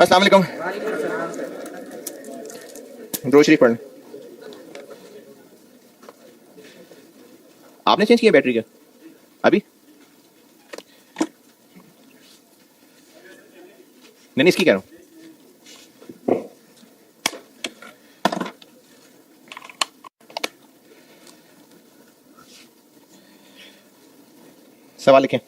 अस्सलाम वालेकुम। दुरूद शरीफ पढ़। आपने चेंज किया बैटरी क्या अभी? नहीं इसकी कह रहा हूं। सवाल लिखें।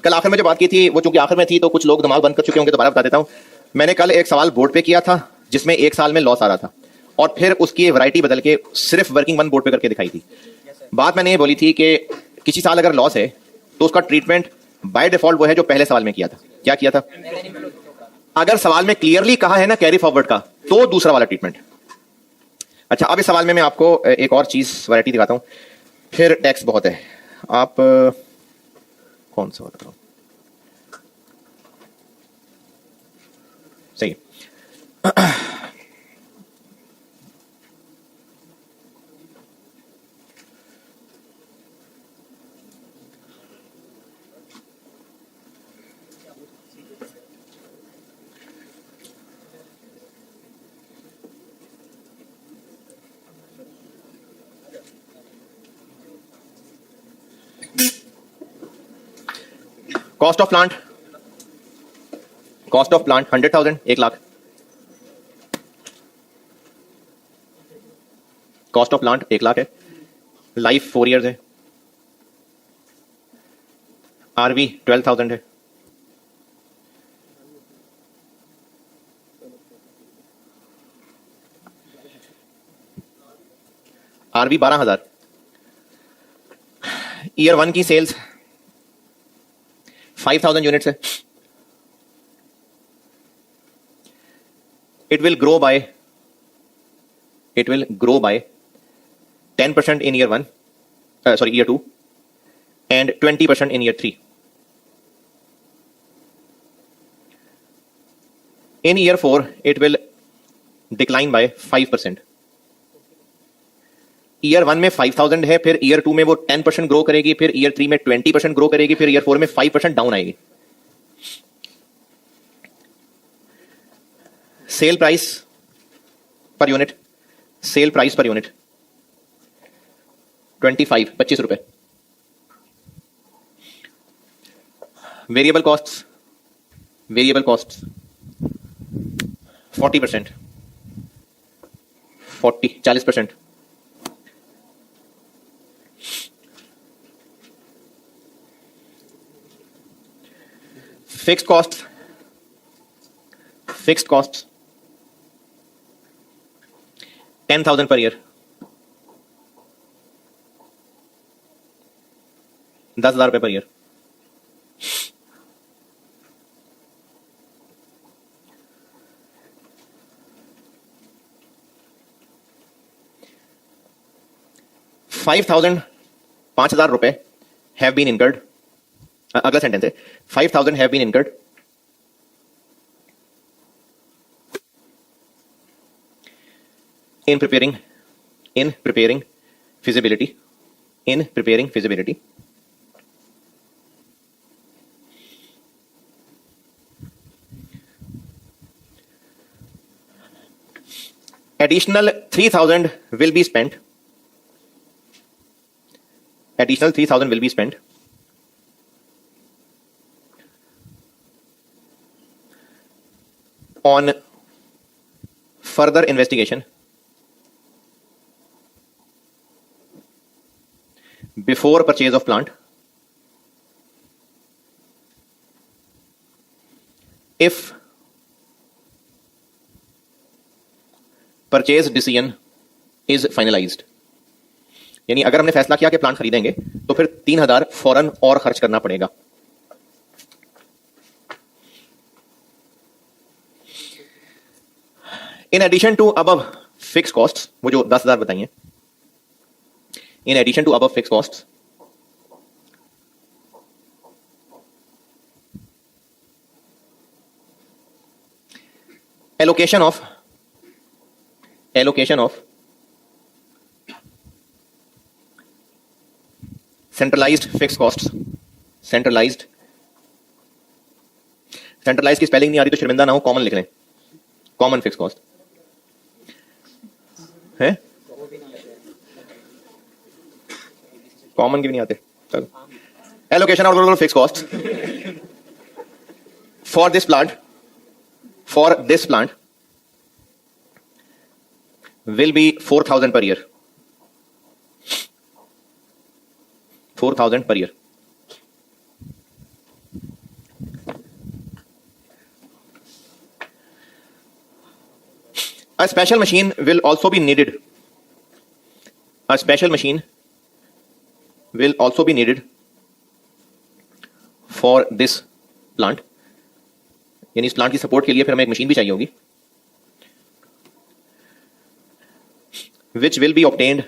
कल आखिर में जो बात की थी वो चूंकि आखिर में थी तो कुछ लोग दिमाग बंद कर चुके होंगे, दोबारा बता देता हूं। मैंने कल एक सवाल बोर्ड पे किया था जिसमें एक साल में लॉस आ रहा था और फिर उसकी वैरायटी बदल के सिर्फ वर्किंग वन बोर्ड पे करके दिखाई थी। बात मैंने ये बोली थी कि किसी साल अगर लॉस है तो उसका ट्रीटमेंट बाय डिफॉल्ट वो है जो पहले सवाल में किया था। क्या किया था? अगर सवाल में क्लियरली कहा है ना कैरी फॉरवर्ड का, तो दूसरा वाला ट्रीटमेंट। अच्छा, अब इस सवाल में मैं आपको एक और चीज वैरायटी दिखाता हूं, फिर टैक्स बहुत है। आप कौन सा बताओ सही? Cost of plant 100,000, 1 lakh. Cost of plant 1 lakh है। लाइफ 4 इयर्स है। आरवी 12,000 है। आरवी 12,000। ईयर 1 की सेल्स 5,000 यूनिट्स है। it will grow by 10% in year 1, year 2, and 20% in year 3. In year 4 it will decline by 5%. Year 1 में 5,000 है, फिर ईयर 2 में वो 10% ग्रो करेगी, फिर ईयर 3 में 20% ग्रो करेगी, फिर ईयर 4 में 5% डाउन आएगी। सेल प्राइस पर यूनिट 25 रुपए। Variable costs 40%, 40% fixed cost 10,000 per year, 10,000 रुपए पर ईयर। $5,000 रुपए हैव बीन इनकर्ड। अगला सेंटेंस है 5,000 have been incurred in preparing feasibility additional 3,000 will be spent on further investigation before purchase of plant if purchase decision is finalized। यानी अगर हमने फैसला किया कि प्लांट खरीदेंगे तो फिर 3,000 फौरन और खर्च करना पड़ेगा। In addition to above fix cost, वो जो 10,000 बताइए, in addition to above fixed costs, allocation of allocation of centralised fix cost. Centralised की स्पेलिंग नहीं आ रही तो शर्मिंदा ना हो, कॉमन लिख लें, कॉमन फिक्स कॉस्ट है, कॉमन की भी नहीं आते, चलो। Allocation of fix cost for this plant will be 4,000 per year. 4,000 per year. A special machine will also be needed. A special machine will also be needed for this plant. यानी इस plant की support के लिए फिर हमें एक machine भी चाहिए होगी, which will be obtained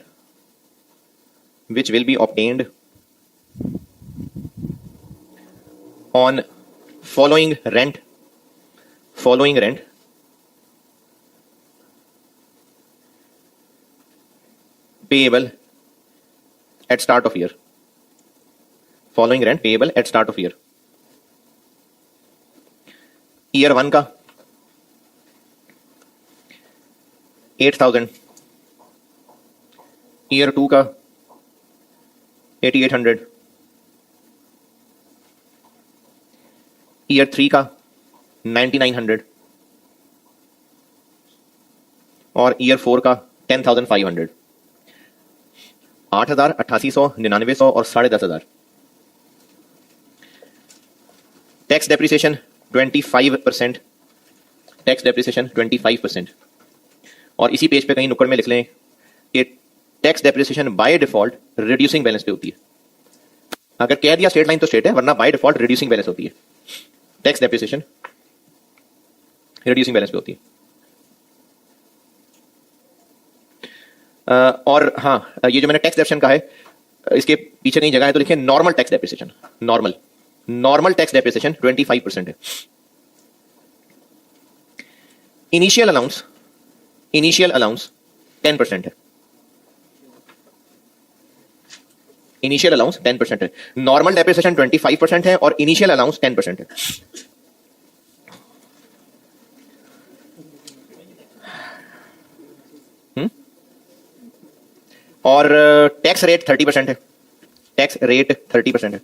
on following rent payable at start of year. Following rent payable at start of year. Year 1 का 8,000, ईयर 2 का 8,800, ईयर 3 का 9,900 और ईयर 4 का 10,500। 8,000, 8,800, 9,900 और 10,500। Tax depreciation 25%, tax depreciation 25%। और इसी पेज पे कहीं नुक्कड़ में लिख लें कि tax depreciation by default reducing balance पे होती है। अगर कह दिया स्ट्रेट लाइन तो स्ट्रेट है, वरना बाय डिफॉल्ट रिड्यूसिंग बैलेंस होती है। टैक्स डेप्रिसिएशन रिड्यूसिंग बैलेंस पे होती है। और हाँ, ये जो मैंने टैक्स डेप्रिसिएशन का है, इसके पीछे कहीं जगह है तो लिखे normal tax depreciation. Normal tax depreciation 25% है। इनिशियल अलाउंस 10% है। इनिशियल अलाउंस 10% है। नॉर्मल डेप्रिसिएशन 25% है और इनिशियल अलाउंस 10% है। और टैक्स रेट 30% है। टैक्स रेट 30% है।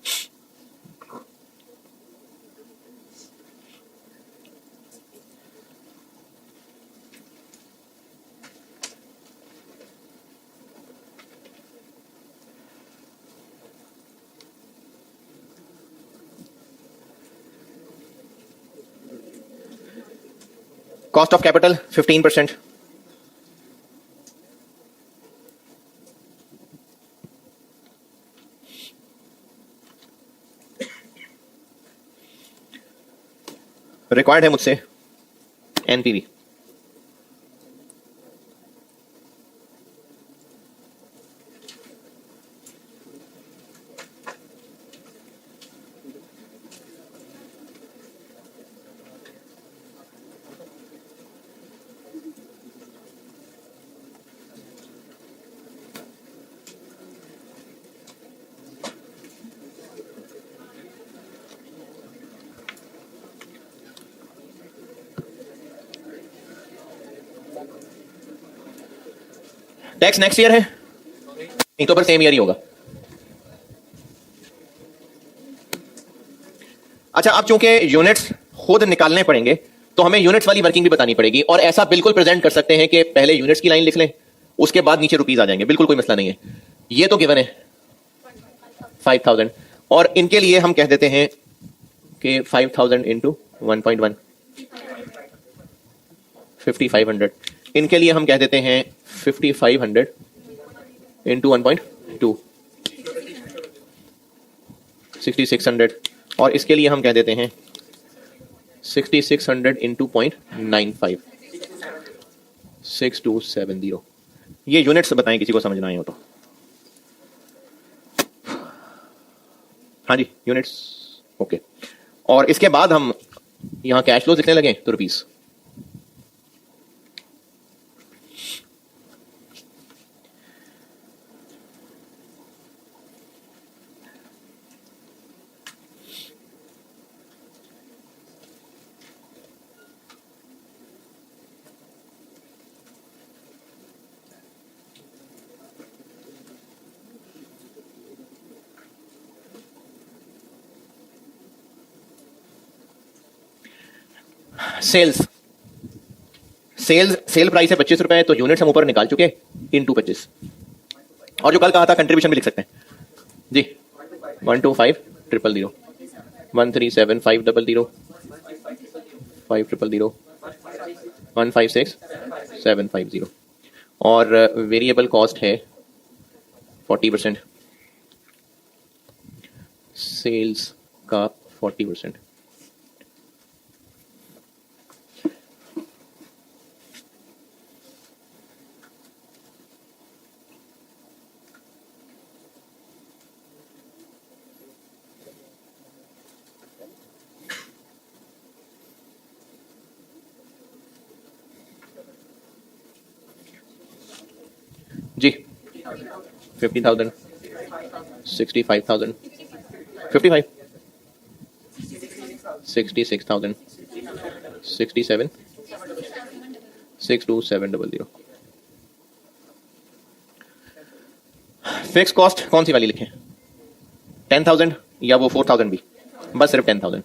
Cost of capital 15%। रिक्वायर्ड है मुझसे एनपीवी। टैक्स नेक्स्ट ईयर है, नहीं तो पर सेम ईयर ही होगा। अच्छा, अब चूंकि यूनिट्स खुद निकालने पड़ेंगे तो हमें यूनिट्स वाली वर्किंग भी बतानी पड़ेगी। और ऐसा बिल्कुल प्रेजेंट कर सकते हैं कि पहले यूनिट्स की लाइन लिख लें, उसके बाद नीचे रुपीज आ जाएंगे, बिल्कुल कोई मसला नहीं है। ये तो गिवन है 5,000, और इनके लिए हम कह देते हैं कि 5,000 इंटू 1.1 5,500। इनके लिए हम कह देते हैं 5,500 इंटू 1.2 6,600। और इसके लिए हम कह देते हैं 6,600 इंटू 0.95 6,270। ये यूनिट्स बताएं किसी को समझना आए हो तो। हाँ जी, यूनिट्स ओके। और इसके बाद हम यहां कैश फ्लो लिखने लगे तो रुपीस। सेल्स सेल प्राइस है 25 रुपए, तो यूनिट्स हम ऊपर निकाल चुके इनटू 25। और जो कल कहा था कंट्रीब्यूशन भी लिख सकते हैं जी। 125,000 137,500 500 156,750 और वेरिएबल कॉस्ट है 40%, सेल्स का 40%। जी 50,000 65,000 55 66,000 67 62700। फिक्स कॉस्ट कौन सी वाली लिखें, 10,000 या वो 4,000 भी, बस सिर्फ 10,000।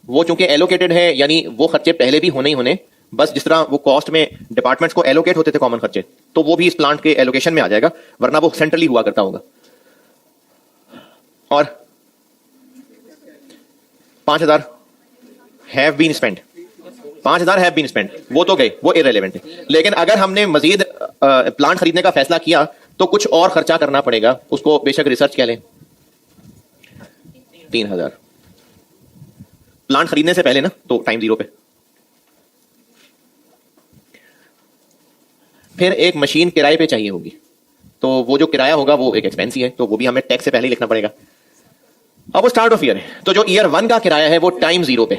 वो चूंकि एलोकेटेड है यानी वो खर्चे पहले भी होने ही होने, बस जिस तरह वो कॉस्ट में डिपार्टमेंट्स को एलोकेट होते थे कॉमन खर्चे, तो वो भी इस प्लांट के एलोकेशन में आ जाएगा, वरना वो सेंट्रली हुआ करता होगा। और 5,000 have been spend, 5,000 have been spend, वो तो गए, वो इररिलेवेंट है। लेकिन अगर हमने मजीद प्लांट खरीदने का फैसला किया तो कुछ और खर्चा करना पड़ेगा, उसको बेशक रिसर्च कह लें। 3,000 प्लांट खरीदने से पहले ना, तो टाइम जीरो पे। फिर एक मशीन किराए पे चाहिए होगी, तो वो जो किराया होगा वो एक एक्सपेंस ही है, तो वो भी हमें टैक्स से पहले ही लिखना पड़ेगा। अब वो स्टार्ट ऑफ ईयर है, तो जो ईयर 1 का किराया है वो टाइम जीरो पे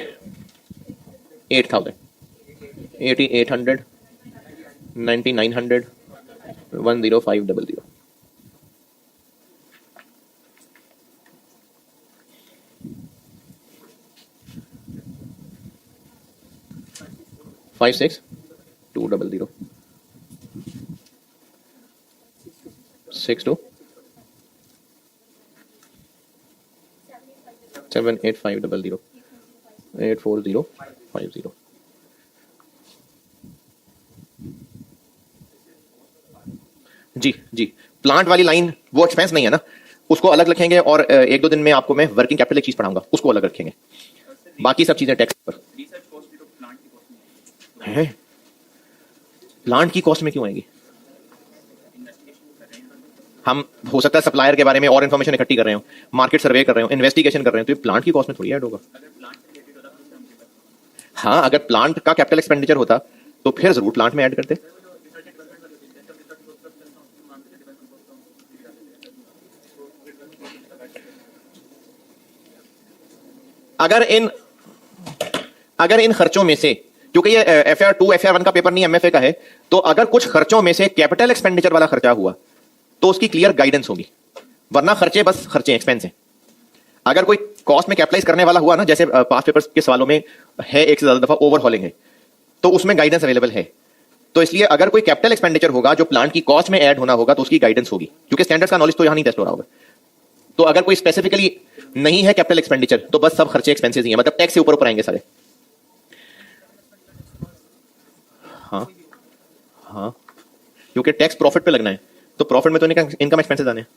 8,000 8,800 9,900 10500 56,200 62 78,500 84050। जी जी, प्लांट वाली लाइन वो एक्सपेंस नहीं है ना, उसको अलग रखेंगे, और एक दो दिन में आपको मैं वर्किंग कैपिटल एक चीज पढ़ाऊंगा, उसको अलग रखेंगे। बाकी सब चीजें टैक्स पर है। प्लांट की कॉस्ट में क्यों आएगी? हम हो सकता है सप्लायर के बारे में और इन्फॉर्मेशन इकट्ठी कर रहे हो, मार्केट सर्वे कर रहे हो, इन्वेस्टिगेशन कर रहे हो, तो ये प्लांट की कॉस्ट में थोड़ी ऐड होगा। हाँ, अगर प्लांट का कैपिटल एक्सपेंडिचर होता तो फिर जरूर प्लांट में ऐड करते। अगर इन खर्चों में से, क्योंकि ये FR2 FR1 का पेपर नहीं MFA का है, तो अगर कुछ खर्चों में से कैपिटल एक्सपेंडिचर वाला खर्चा हुआ तो उसकी क्लियर गाइडेंस होगी, वरना खर्चे बस खर्चे एक्सपेंस हैं। अगर कोई कॉस्ट में कैपिटलाइज करने वाला हुआ ना, जैसे पास्ट पेपर्स के सवालों में है एक से ज्यादा दफा ओवरहॉलिंग है, तो उसमें गाइडेंस अवेलेबल है। तो इसलिए अगर कोई कैपिटल एक्सपेंडिचर होगा जो प्लांट की कॉस्ट में ऐड होना होगा तो उसकी गाइडेंस होगी, क्योंकि स्टैंडर्ड्स का नॉलेज तो यहां नहीं टेस्ट हो रहा होगा। तो अगर कोई स्पेसिफिकली नहीं है कैपिटल एक्सपेंडिचर, तो बस सब खर्चे एक्सपेंसेस ही हैं, मतलब टैक्स से ऊपर ऊपर आएंगे सारे। हाँ हाँ, क्योंकि टैक्स प्रॉफिट पे लगना है, तो प्रॉफिट में तो इनकम एक्सपेंसेस आने हैं।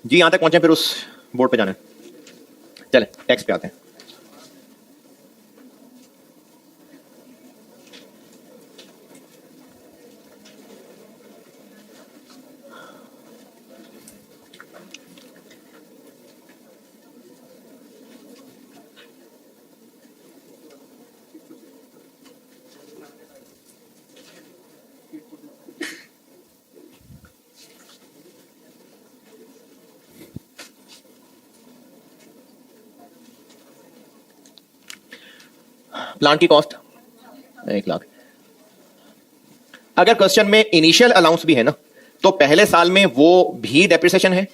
जी, यहां तक पहुंचे, फिर उस बोर्ड पे जाना है। चले टैक्स पे आते हैं। प्लांट की कॉस्ट 1,00,000। अगर क्वेश्चन में इनिशियल अलाउंस भी है ना, तो पहले साल में वो भी डेप्रिसिएशन है,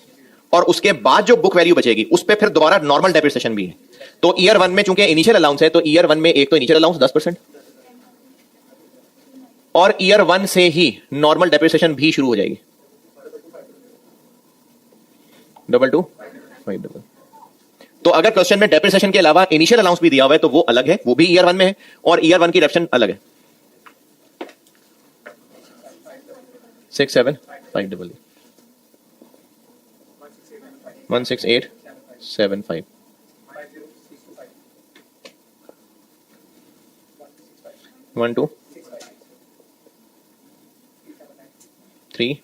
और उसके बाद जो बुक वैल्यू बचेगी उस पर फिर दोबारा नॉर्मल डेप्रिसिएशन भी है। तो ईयर 1 में चूंकि इनिशियल अलाउंस है, तो ईयर 1 में एक तो इनिशियल अलाउंस 10%, और ईयर 1 से ही नॉर्मल डेप्रिसिएशन भी शुरू हो जाएगी। 225 तो अगर क्वेश्चन में डेप्रिसिएशन के अलावा इनिशियल अलाउंस भी दिया हुआ है तो वो अलग है, वो भी ईयर 1 में है, और ईयर 1 की डेप्रिसिएशन अलग है। 67588 16875 12 3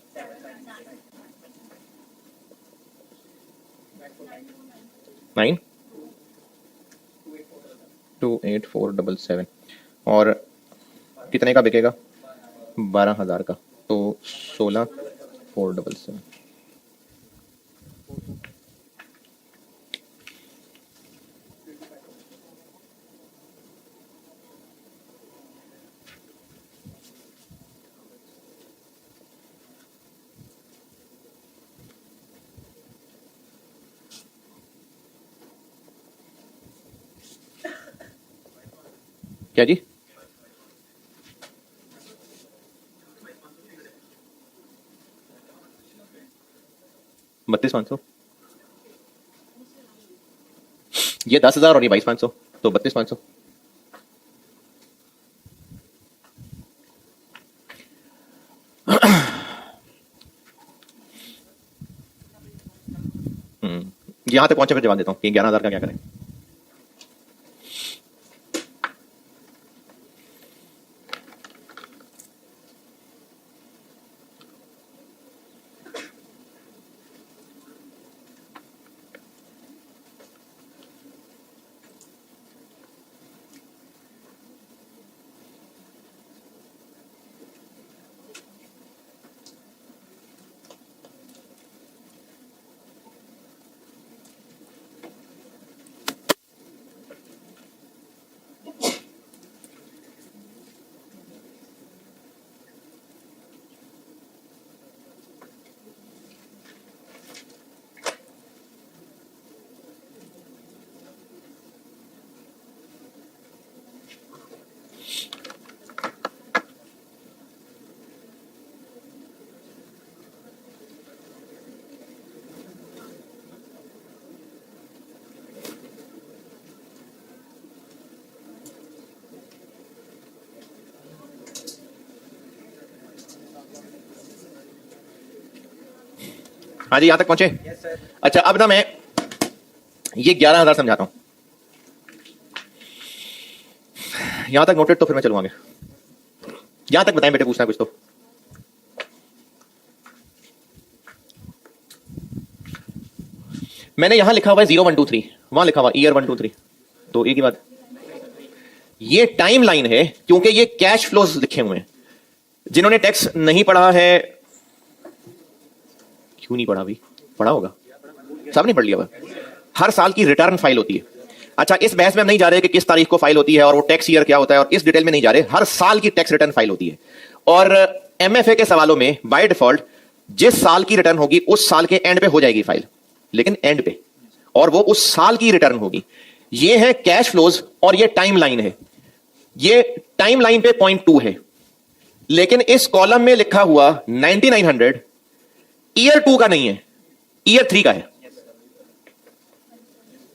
9 28477 और कितने का बिकेगा? 12,000 का, तो 16,477। क्या जी? बत्तीस 500, ये 10,000 और ये 22,500, तो 32,500। यहां तक पहुंचे फिर जवाब देता हूं कि 11,000 का क्या करें। हाँ जी, यहां तक पहुंचे? अच्छा, अब ना मैं ये 11,000 समझाता हूं। यहां तक नोटेड, तो फिर मैं चलूँ आगे। यहां तक बताएं बेटे, पूछना कुछ तो। मैंने यहां लिखा हुआ है 0123, वहां लिखा हुआ ईयर 123, तो एक ही बात। ये टाइम लाइन है क्योंकि ये कैश फ्लोज लिखे हुए हैं। जिन्होंने टैक्स नहीं पढ़ा है, क्यों नहीं पढ़ा? भी पढ़ा होगा, सब नहीं पढ़ लिया हुआ। हर साल की रिटर्न फाइल होती है। अच्छा, इस बहस में हम नहीं जा रहे कि किस तारीख को फाइल होती है और वो टैक्स ईयर क्या होता है, और इस डिटेल में नहीं जा रहे। हर साल की टैक्स रिटर्न फाइल होती है, और एमएफए के सवालों में बाय डिफॉल्ट जिस साल की रिटर्न होगी उस साल के एंड पे हो जाएगी फाइल, लेकिन एंड पे, और वो उस साल की रिटर्न होगी। ये है कैश फ्लोज और ये टाइम लाइन है। ये टाइम लाइन पे पॉइंट 2 है, लेकिन इस कॉलम में लिखा हुआ 9900 ईयर 2 का नहीं है, ईयर 3 का है।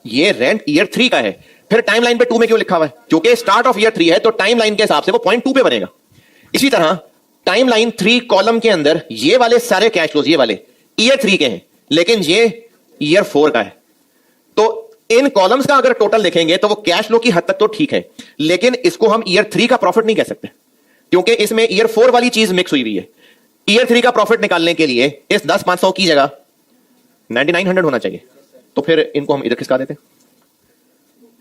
ये रेंट ईयर 3 का है। फिर टाइम लाइन पे 2 में क्यों लिखा हुआ है? क्योंकि स्टार्ट ऑफ ईयर 3 है, तो टाइम लाइन के हिसाब से वो पॉइंट 2 पे बनेगा। इसी तरह टाइम लाइन 3 कॉलम के अंदर ये वाले सारे कैश फ्लोज, ये वाले ईयर 3 के हैं, लेकिन ये ईयर 4 का है। तो इन कॉलम्स का अगर टोटल देखेंगे तो वो कैश फ्लो की हद तक तो ठीक है, लेकिन इसको हम ईयर 3 का प्रॉफिट नहीं कह सकते, क्योंकि इसमें ईयर 4 वाली चीज मिक्स हुई हुई है। ईयर 3 का प्रॉफिट निकालने के लिए इस 10,500 की जगह 9900 होना चाहिए। तो फिर इनको हम इधर खिसका देते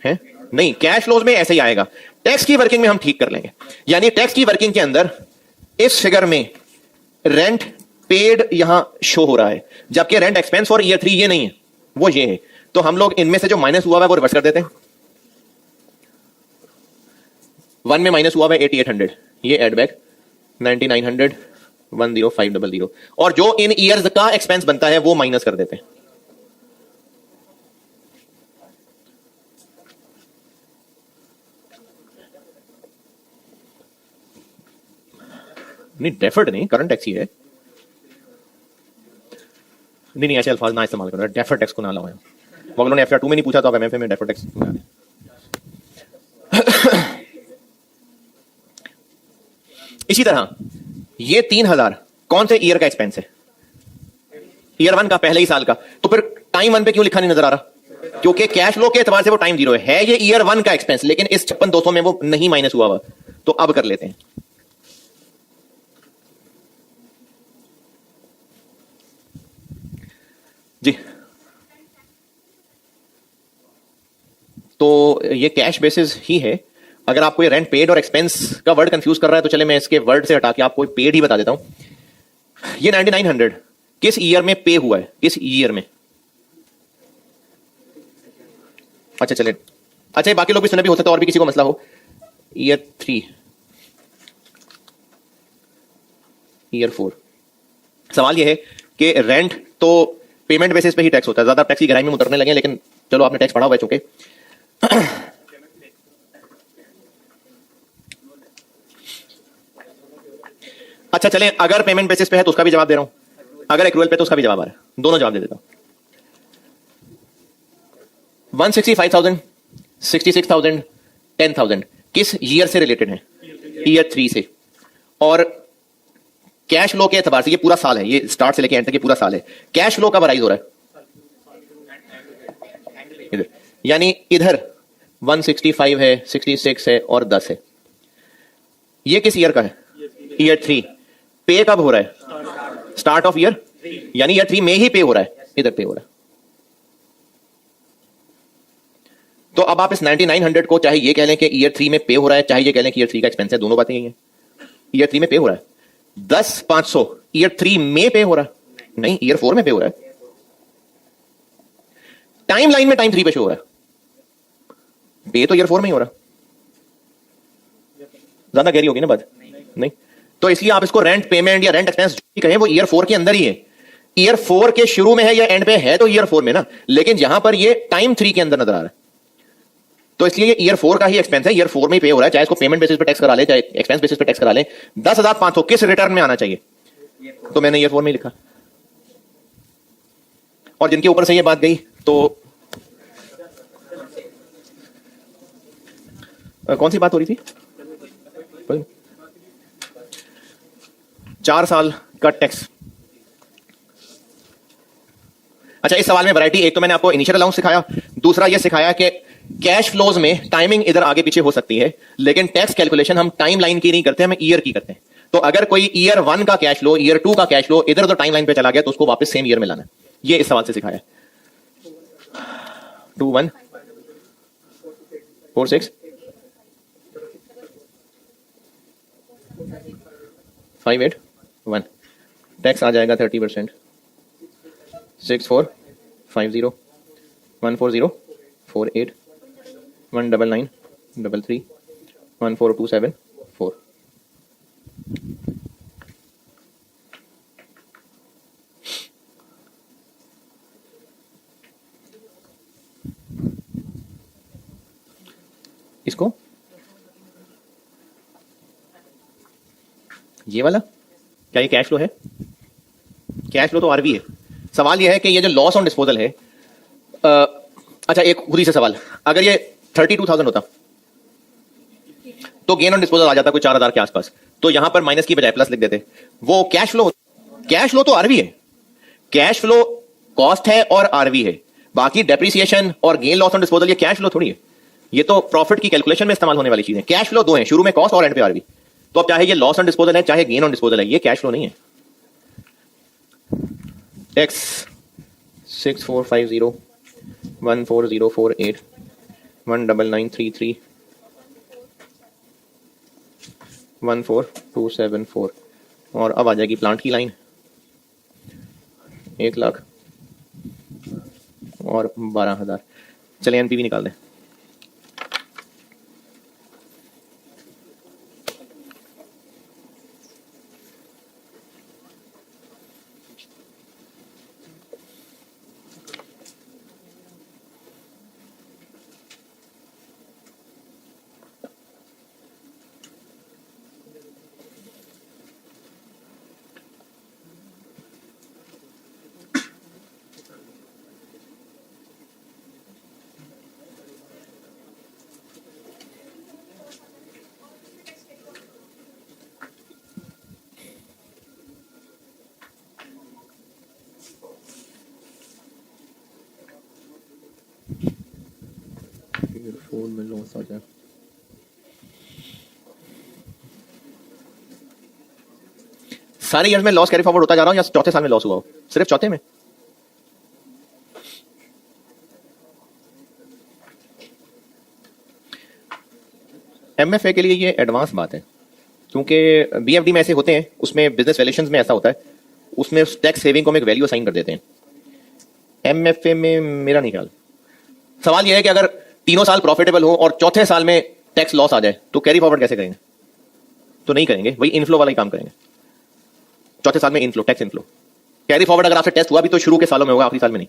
हैं? नहीं, कैश फ्लोज में ऐसे ही आएगा। टैक्स की वर्किंग में हम ठीक कर लेंगे। यानी टैक्स की वर्किंग के अंदर इस फिगर में रेंट पेड यहां शो हो रहा है, जबकि रेंट एक्सपेंस फॉर ईयर 3 ये नहीं है, वो ये है। तो हम लोग इनमें से जो माइनस हुआ है वो रिवर्स कर देते हैं। 1 में माइनस हुआ है 8800, ये एड बैक 9900 10500, और जो इन ईयर्स का एक्सपेंस बनता है वो माइनस कर देते हैं। नहीं डेफर्ड नहीं, करंट टैक्स ही है। नहीं ऐसे अल्फाज ना इस्तेमाल करो, डेफर्ड टैक्स को ना लाओ। वो उन्होंने FR2 में नहीं पूछा तो अब MFA में डेफर्ड टैक्स में आ गए। इसी तरह ये 3000 कौन से ईयर का एक्सपेंस है? ईयर 1 का, पहले ही साल का। तो फिर टाइम 1 पे क्यों लिखा नहीं नजर आ रहा? क्योंकि कैश फ्लो के एतबार से वो टाइम 0 है ये ईयर 1 का एक्सपेंस, लेकिन इस 56,200 में वो नहीं माइनस हुआ। तो अब कर लेते हैं। जी, तो ये कैश बेसिस ही है। अगर आपको ये रेंट पेड और एक्सपेंस का वर्ड कंफ्यूज कर रहा है तो चले मैं इसके वर्ड से हटा के आपको पेड ही बता देता हूं। ये 9900 किस ईयर में पे हुआ है? किस ईयर में? अच्छा चले, अच्छा ये बाकी लोग भी सुने भी हो सकता है और भी किसी को मसला हो। Year 3, year 4। सवाल यह है कि रेंट तो पेमेंट बेसिस पे ही टैक्स होता है। ज्यादा टैक्स की गहराई में उतरने लगे, लेकिन चलो आपने टैक्स पढ़ा हुआ है चूंकि। अच्छा चलें, अगर पेमेंट बेसिस पे है तो उसका भी जवाब दे रहा हूं, अगर एक्रूअल पे तो उसका भी जवाब आ रहा है। दोनों जवाब दे देता हूं। 165,000, 66,000, 10,000 किस ईयर से रिलेटेड है? ईयर 3 से। और कैश फ्लो के एतबार से ये पूरा साल है, ये स्टार्ट से लेके एंड तक ये पूरा साल है। कैश फ्लो कब राइज हो रहा है? इधर, यानी इधर 165 है, 66 है और 10 है। ये किस ईयर का है? ईयर 3। पे कब हो रहा है? स्टार्ट ऑफ ईयर, यानी ईयर 3 में ही पे हो रहा है, इधर पे हो रहा है। तो अब आप इस 9900 को चाहे ये कह लें कि ईयर 3 में पे हो रहा है, चाहे ये कह लें कि ईयर 3 का एक्सपेंस है, दोनों बातें यही है। ईयर 3 में पे हो रहा है। 10,500 ईयर 3 में पे हो रहा है, नहीं ईयर 4 में पे हो रहा है। टाइम लाइन में टाइम 3 पे शो हो रहा है, पे तो ईयर 4 में ही हो रहा है। ज्यादा गहरी होगी ना बात? नहीं, तो इसलिए आप इसको रेंट पेमेंट या रेंट एक्सपेंस कहें, वो ईयर 4 के अंदर ही है। ईयर 4 के शुरू में है या एंड पे है तो ईयर 4 में ना, लेकिन यहां पर ये टाइम 3 के अंदर नजर आ रहा है, तो इसलिए ये ईयर 4 का ही एक्सपेंस है, ईयर 4 में ही पे हो रहा है। चाहे इसको पेमेंट बेसिस पे टैक्स करा ले, चाहे एक्सपेंस बेसिस पे टैक्स करा ले। 10,500 किस रिटर्न में आना चाहिए? तो मैंने ईयर 4 में लिखा। और जिनके ऊपर से ये बात गई तो कौन सी बात हो रही थी? 4 साल का टैक्स। अच्छा, इस सवाल में वैरायटी, एक तो मैंने आपको इनिशियल अलाउंस सिखाया, दूसरा ये सिखाया कि कैश फ्लोज में टाइमिंग इधर आगे पीछे हो सकती है, लेकिन टैक्स कैलकुलेशन हम टाइम लाइन की नहीं करते, हम ईयर की करते हैं। तो अगर कोई ईयर 1 का कैश फ्लो, ईयर 2 का कैश फ्लो इधर उधर टाइम लाइन पे चला गया तो उसको वापस सेम ईयर में लाना है। ये इस सवाल से सिखाया। 21 46 58 1 टैक्स आ जाएगा 30%। 6450 140 48 199 33 14274। इसको ये वाला क्या ये कैश फ्लो है? कैश फ्लो तो आरवी है। सवाल ये है कि ये जो लॉस ऑन डिस्पोजल है, अच्छा एक खुद ही से सवाल, अगर ये 32,000 होता तो गेन ऑन डिस्पोजल आ जाता कोई 4,000 के आसपास, तो यहां पर माइनस की बजाय प्लस लिख देते, वो कैश फ्लो। कैश फ्लो तो आरवी है, कैश फ्लो कॉस्ट है और आरवी है। बाकी डेप्रिसिएशन और गेन लॉस ऑन डिस्पोजल ये कैश फ्लो थोड़ी है, ये तो प्रॉफिट की कैलकुलेशन में इस्तेमाल होने वाली चीज है। कैश फ्लो दो है, शुरू में कॉस्ट और एंड पे आरवी। तो अब चाहे ये लॉस ऑन डिस्पोजल है चाहे गेन ऑन डिस्पोजल है, ये कैश फ्लो नहीं है। X 6450 14048 19933 14274। और अब आ जाएगी प्लांट की लाइन 1 लाख और 12,000। चले एनपीवी निकाल दें। फोन में लॉस आ जाए। सारे ईयर में लॉस कैरी फॉरवर्ड होता जा रहा हूं या चौथे साल में लॉस हुआ हो? सिर्फ चौथे में। एमएफए के लिए ये एडवांस बात है, क्योंकि बीएफडी में ऐसे होते हैं, उसमें बिजनेस वैल्यूएशंस में ऐसा होता है, उसमें टैक्स सेविंग को हम एक वैल्यू असाइन कर देते हैं। एमएफए में मेरा नहीं ख्याल। सवाल यह है कि अगर तीनों साल प्रॉफिटेबल हो और चौथे साल में टैक्स लॉस आ जाए तो कैरी फॉरवर्ड कैसे करेंगे? तो नहीं करेंगे, वही इनफ्लो वाला ही काम करेंगे। चौथे साल में inflow, tax inflow. Carry forward अगर आपसे टेस्ट हुआ भी तो शुरू के सालों में होगा, आखिरी साल में नहीं।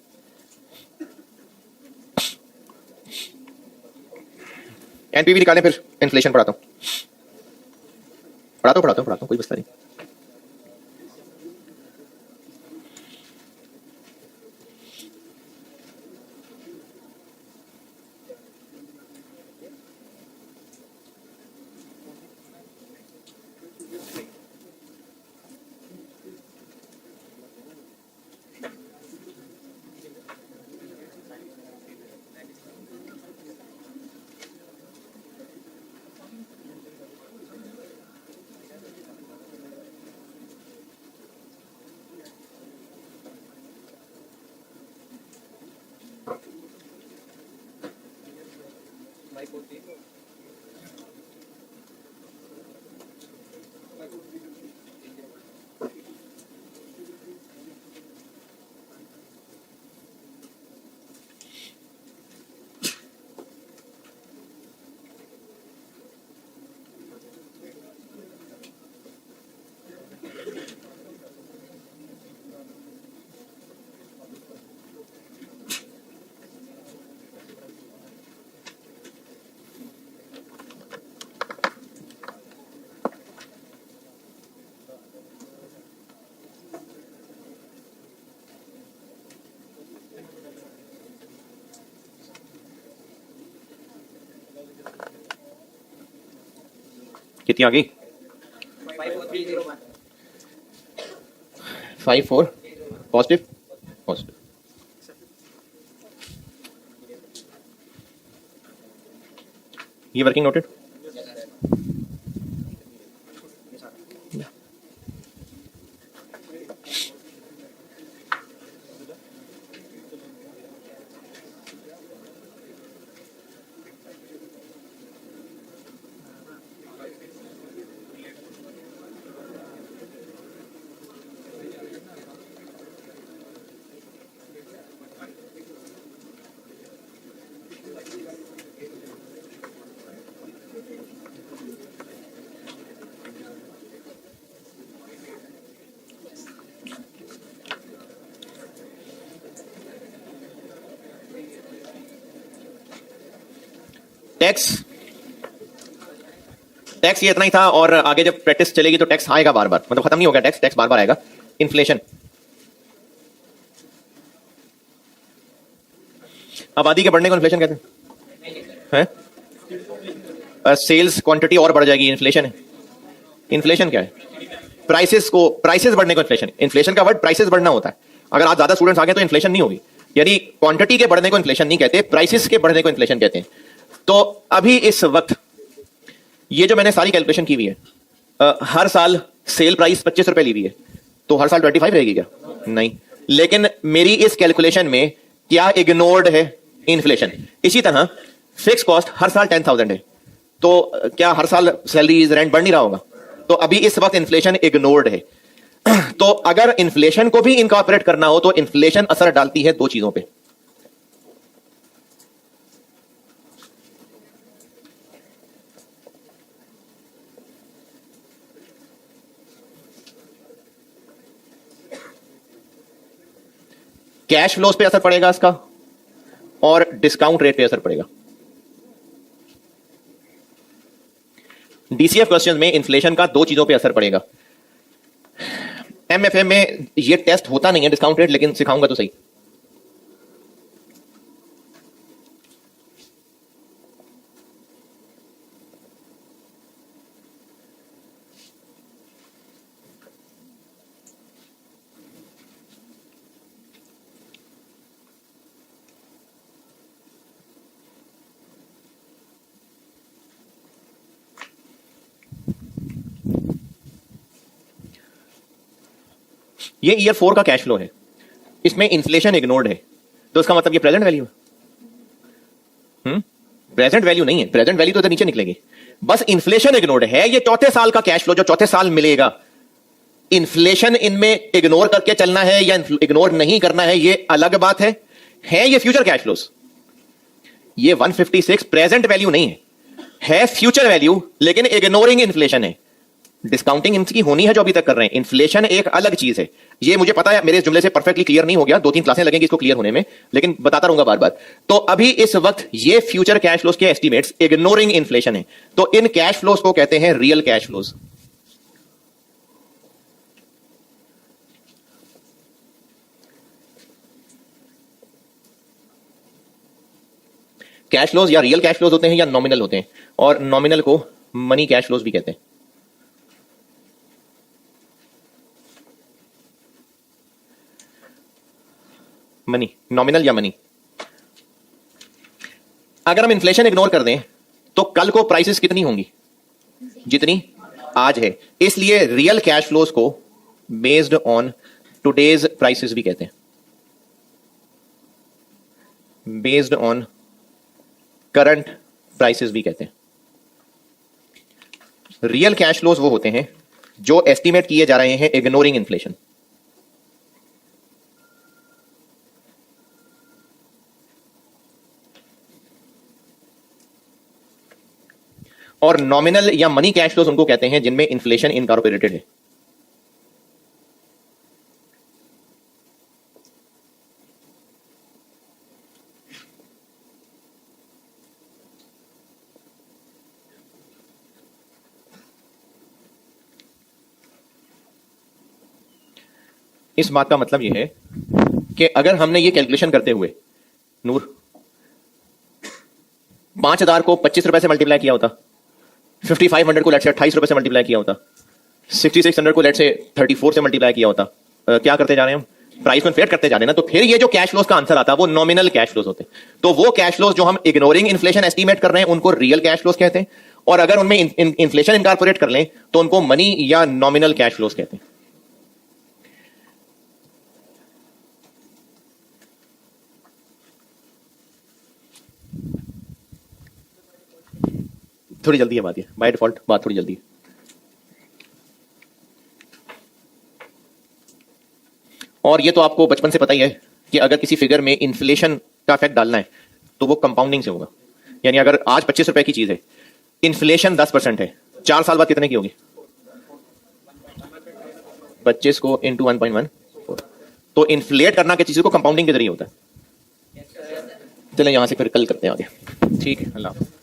एनपीवी निकालें, फिर इन्फ्लेशन पढ़ाता हूं, कोई मसला नहीं। कितनी आ गई? 54 पॉजिटिव पॉजिटिव। ये वर्किंग नोटेड। टैक्स ये इतना ही था, और आगे जब प्रैक्टिस चलेगी तो टैक्स आएगा बार बार, मतलब खत्म नहीं होगा टैक्स बार बार आएगा। इन्फ्लेशन, आबादी के बढ़ने को इन्फ्लेशन कहते हैं। सेल्स क्वांटिटी और बढ़ जाएगी, इन्फ्लेशन है। इन्फ्लेशन क्या है? प्राइसेस बढ़ने को इन्फ्लेशन। इन्फ्लेशन का वर्ड प्राइसेस बढ़ना होता है। अगर आज ज्यादा स्टूडेंट्स आ गए तो इन्फ्लेशन नहीं होगी, यानी क्वांटिटी के बढ़ने को इन्फ्लेशन नहीं कहते, प्राइसेस के बढ़ने को इन्फ्लेशन कहते हैं। तो अभी इस वक्त ये जो मैंने सारी कैलकुलेशन की हुई है, हर साल सेल प्राइस 25 रुपए ली हुई है, तो हर साल 25 रहेगी क्या? नहीं। लेकिन मेरी इस कैलकुलेशन में क्या इग्नोर्ड है? इन्फ्लेशन। इसी तरह फिक्स कॉस्ट हर साल 10,000 है, तो क्या हर साल सैलरीज रेंट बढ़ नहीं रहा होगा? तो अभी इस वक्त इन्फ्लेशन इग्नोर्ड है। तो अगर इन्फ्लेशन को भी इनकॉर्पोरेट करना हो तो इन्फ्लेशन असर डालती है दो चीजों पे। कैश फ्लोज पे असर पड़ेगा इसका, और डिस्काउंट रेट पे असर पड़ेगा। डीसीएफ क्वेश्चन में इन्फ्लेशन का दो चीजों पे असर पड़ेगा। एमएफए में ये टेस्ट होता नहीं है डिस्काउंट रेट, लेकिन सिखाऊंगा तो सही। ये ईयर 4 का कैश फ्लो है, इसमें इन्फ्लेशन इग्नोर्ड है, तो इसका मतलब ये प्रेजेंट वैल्यू है। प्रेजेंट वैल्यू नहीं है, प्रेजेंट वैल्यू तो इधर नीचे निकलेगी, बस इन्फ्लेशन इग्नोर्ड है। ये चौथे साल का कैश फ्लो जो चौथे साल मिलेगा, इन्फ्लेशन इनमें इग्नोर करके चलना है या इग्नोर नहीं करना है, ये अलग बात है ये फ्यूचर कैश फ्लोस। ये 156 प्रेजेंट वैल्यू नहीं है फ्यूचर वैल्यू, लेकिन इग्नोरिंग इन्फ्लेशन है। डिस्काउंटिंग इनकी होनी है जो अभी तक कर रहे हैं, इन्फ्लेशन एक अलग चीज है। ये मुझे पता है मेरे इस जुमले से परफेक्टली क्लियर नहीं हो गया, 2-3 क्लासें लगेंगी इसको क्लियर होने में, लेकिन बताता रहूंगा बार बार। तो अभी इस वक्त ये फ्यूचर कैश फ्लोस के एस्टिमेट्स इग्नोरिंग इन्फ्लेशन है, तो इन कैश फ्लोस को कहते हैं real cash flows. Cash flows या रियल कैश फ्लोज होते हैं या नॉमिनल होते हैं, और नॉमिनल को मनी कैश फ्लोज भी कहते हैं। मनी, नॉमिनल या मनी। अगर हम इन्फ्लेशन इग्नोर कर दें तो कल को प्राइसेस कितनी होंगी? जितनी आज है। इसलिए रियल कैश फ्लोज को बेस्ड ऑन टुडेज प्राइसेस भी कहते हैं, बेस्ड ऑन करंट प्राइसेस भी कहते हैं। रियल कैश फ्लोज वो होते हैं जो एस्टिमेट किए जा रहे हैं इग्नोरिंग इन्फ्लेशन। और नॉमिनल या मनी कैश फ्लोज उनको कहते हैं जिनमें इन्फ्लेशन इनकॉर्पोरेटेड है। इस बात का मतलब यह है कि अगर हमने ये कैलकुलेशन करते हुए नूर 5000 को 25 रुपए से मल्टीप्लाई किया होता, 5500 को लेट से 28 रुपए से मल्टीप्लाई किया होता, 6600 को लेट से 34 से मल्टीप्लाई किया होता, क्या करते जा रहे हैं हम? प्राइस में इन्फ्लेट करते जा रहे हैं ना, तो फिर ये जो कैश फ्लोज का आंसर आता है वो नॉमिनल कैश फ्लोज होते हैं। तो वो कैश फ्लोज जो हम इग्नोरिंग इन्फ्लेशन एस्टिमेट कर रहे हैं उनको रियल कैश फ्लोज कहते हैं, और अगर उनमें इन्फ्लेशन इनकॉर्पोरेट कर लें तो उनको मनी या नॉमिनल कैश फ्लोज कहते हैं। थोड़ी जल्दी है बात, ये बाय डिफॉल्ट बात थोड़ी जल्दी है। और ये तो आपको बचपन से पता ही है कि अगर किसी फिगर में इन्फ्लेशन का इफेक्ट डालना है तो वो कंपाउंडिंग से होगा। यानी अगर आज 25 रुपए की चीज है, इन्फ्लेशन 10% है, 4 साल बाद कितने की होगी? 25 को इंटू 1.1। तो इन्फ्लेट करना किसी चीज को कंपाउंडिंग के जरिए होता है। चलें यहां से फिर कल करते हैं आगे। ठीक है, अल्लाह हाफ़िज़।